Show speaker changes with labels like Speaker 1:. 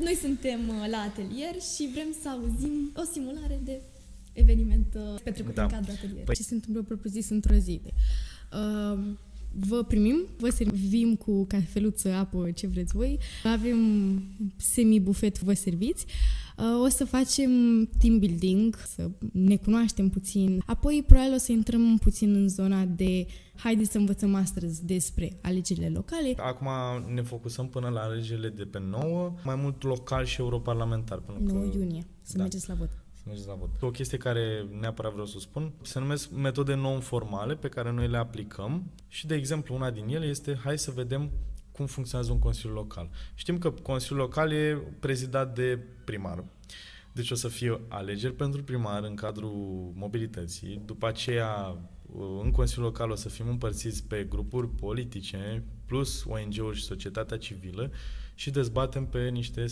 Speaker 1: Noi suntem la atelier și vrem să auzim o simulare de eveniment petrecut în cadrul atelierului.
Speaker 2: Ce se întâmplă propriu-zis într-o zi? Vă primim, vă servim cu cafeluță, apă, ce vreți voi. Avem semi-bufet, vă serviți. O să facem team building, să ne cunoaștem puțin. Apoi, probabil, o să intrăm puțin în zona de haideți să învățăm astăzi despre alegerile locale.
Speaker 3: Acum ne focusăm până la alegerile de pe 9, mai mult local și europarlamentar.
Speaker 2: 9 iunie, să mergeți la vot.
Speaker 3: La vot. O chestie care neapărat vreau să o spun, se numesc metode non-formale pe care noi le aplicăm și, de exemplu, una din ele este hai să vedem cum funcționează un consiliu local. Știm că consiliul local e prezidat de primar. Deci o să fie alegeri pentru primar în cadrul mobilității. După aceea, în consiliul local o să fim împărțiți pe grupuri politice, plus ONG-uri și societatea civilă și dezbatem pe niște